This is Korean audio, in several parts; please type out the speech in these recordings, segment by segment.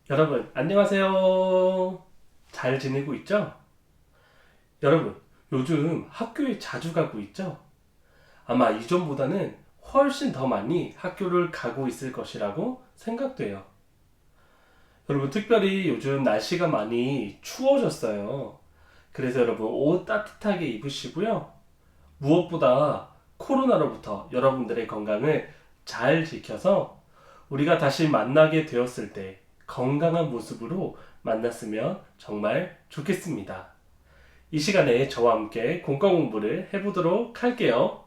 여러분, 안녕하세요. 잘 지내고 있죠? 여러분, 요즘 학교에 자주 가고 있죠? 아마 이전보다는 훨씬 더 많이 학교를 가고 있을 것이라고 생각돼요. 여러분, 특별히 요즘 날씨가 많이 추워졌어요. 그래서 여러분, 옷 따뜻하게 입으시고요. 무엇보다 코로나로부터 여러분들의 건강을 잘 지켜서 우리가 다시 만나게 되었을 때 건강한 모습으로 만났으면 정말 좋겠습니다. 이 시간에 저와 함께 공과 공부를 해보도록 할게요.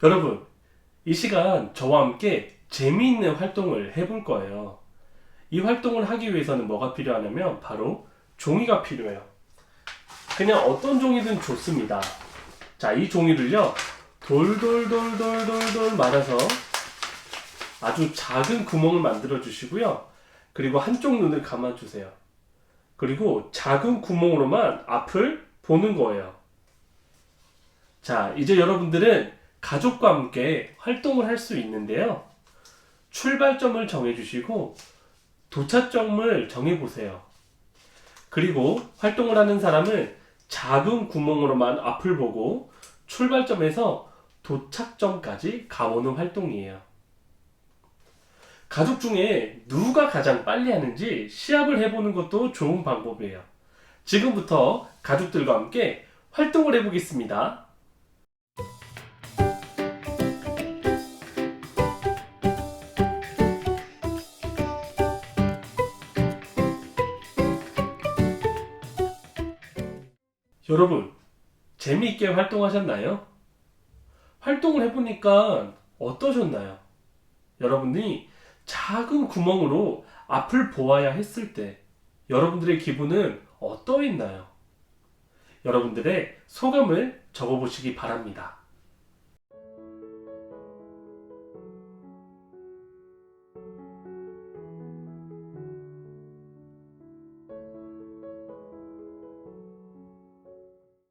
여러분, 이 시간 저와 함께 재미있는 활동을 해볼 거예요. 이 활동을 하기 위해서는 뭐가 필요하냐면 바로 종이가 필요해요. 그냥 어떤 종이든 좋습니다. 자, 이 종이를요, 돌돌돌돌돌돌 말아서 아주 작은 구멍을 만들어 주시고요. 그리고 한쪽 눈을 감아 주세요. 그리고 작은 구멍으로만 앞을 보는 거예요. 자, 이제 여러분들은 가족과 함께 활동을 할 수 있는데요. 출발점을 정해 주시고 도착점을 정해 보세요. 그리고 활동을 하는 사람은 작은 구멍으로만 앞을 보고 출발점에서 도착점까지 가보는 활동이에요. 가족 중에 누가 가장 빨리 하는지 시합을 해보는 것도 좋은 방법이에요. 지금부터 가족들과 함께 활동을 해보겠습니다. 여러분, 재미있게 활동하셨나요? 활동을 해보니까 어떠셨나요? 여러분이 작은 구멍으로 앞을 보아야 했을 때 여러분들의 기분은 어떠했나요? 여러분들의 소감을 적어보시기 바랍니다.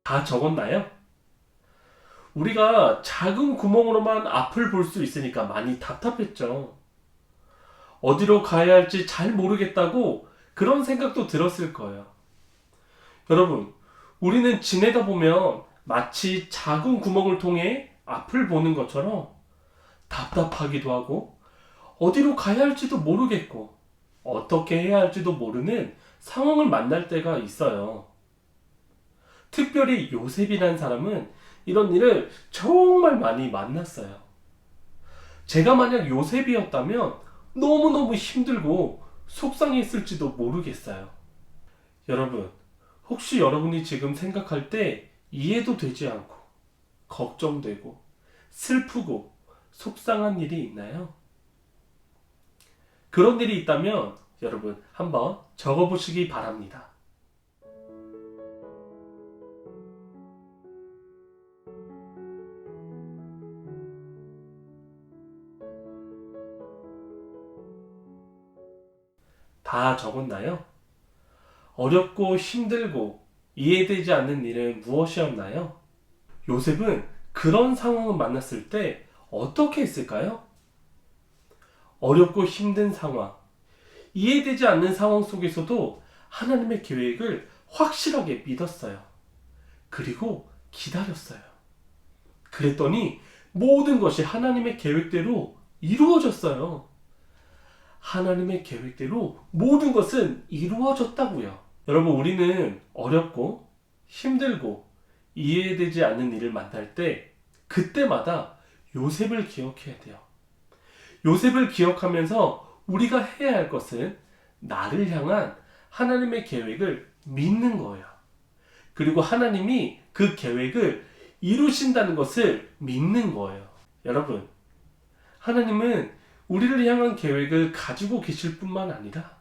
다 적었나요? 우리가 작은 구멍으로만 앞을 볼 수 있으니까 많이 답답했죠. 어디로 가야 할지 잘 모르겠다고 그런 생각도 들었을 거예요. 여러분, 우리는 지내다 보면 마치 작은 구멍을 통해 앞을 보는 것처럼 답답하기도 하고 어디로 가야 할지도 모르겠고 어떻게 해야 할지도 모르는 상황을 만날 때가 있어요. 특별히 요셉이라는 사람은 이런 일을 정말 많이 만났어요. 제가 만약 요셉이었다면 너무너무 힘들고 속상했을지도 모르겠어요. 여러분, 혹시 여러분이 지금 생각할 때 이해도 되지 않고 걱정되고 슬프고 속상한 일이 있나요? 그런 일이 있다면 여러분 한번 적어보시기 바랍니다. 다 적었나요? 어렵고 힘들고 이해되지 않는 일은 무엇이었나요? 요셉은 그런 상황을 만났을 때 어떻게 했을까요? 어렵고 힘든 상황, 이해되지 않는 상황 속에서도 하나님의 계획을 확실하게 믿었어요. 그리고 기다렸어요. 그랬더니 모든 것이 하나님의 계획대로 이루어졌어요. 하나님의 계획대로 모든 것은 이루어졌다고요. 여러분, 우리는 어렵고 힘들고 이해되지 않는 일을 만날 때 그때마다 요셉을 기억해야 돼요. 요셉을 기억하면서 우리가 해야 할 것은 나를 향한 하나님의 계획을 믿는 거예요. 그리고 하나님이 그 계획을 이루신다는 것을 믿는 거예요. 여러분, 하나님은 우리를 향한 계획을 가지고 계실 뿐만 아니라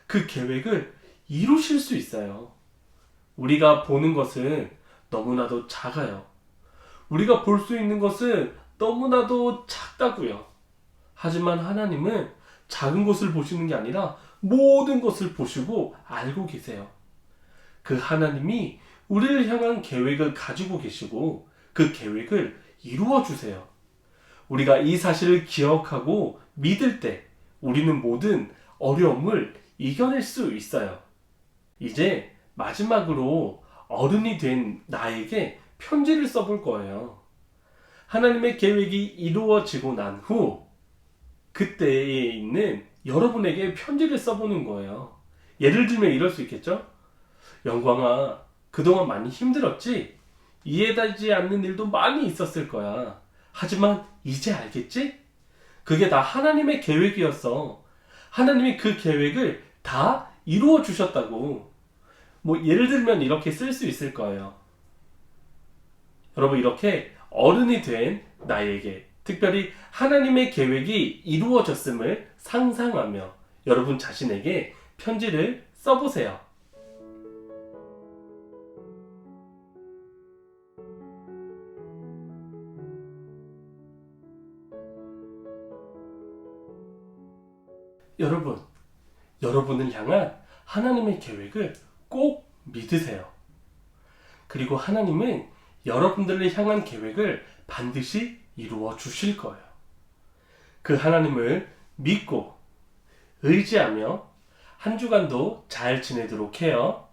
그 계획을 이루실 수 있어요. 우리가 보는 것은 너무나도 작아요. 우리가 볼 수 있는 것은 너무나도 작다고요. 하지만 하나님은 작은 것을 보시는 게 아니라 모든 것을 보시고 알고 계세요. 그 하나님이 우리를 향한 계획을 가지고 계시고 그 계획을 이루어 주세요. 우리가 이 사실을 기억하고 믿을 때 우리는 모든 어려움을 이겨낼 수 있어요. 이제 마지막으로 어른이 된 나에게 편지를 써볼 거예요. 하나님의 계획이 이루어지고 난 후 그때에 있는 여러분에게 편지를 써보는 거예요. 예를 들면 이럴 수 있겠죠? 영광아, 그동안 많이 힘들었지? 이해되지 않는 일도 많이 있었을 거야. 하지만 이제 알겠지? 그게 다 하나님의 계획이었어. 하나님이 그 계획을 다 이루어 주셨다고. 뭐 예를 들면 이렇게 쓸 수 있을 거예요. 여러분, 이렇게 어른이 된 나에게 특별히 하나님의 계획이 이루어졌음을 상상하며 여러분 자신에게 편지를 써보세요. 여러분, 여러분을 향한 하나님의 계획을 꼭 믿으세요. 그리고 하나님은 여러분들을 향한 계획을 반드시 이루어 주실 거예요. 그 하나님을 믿고 의지하며 한 주간도 잘 지내도록 해요.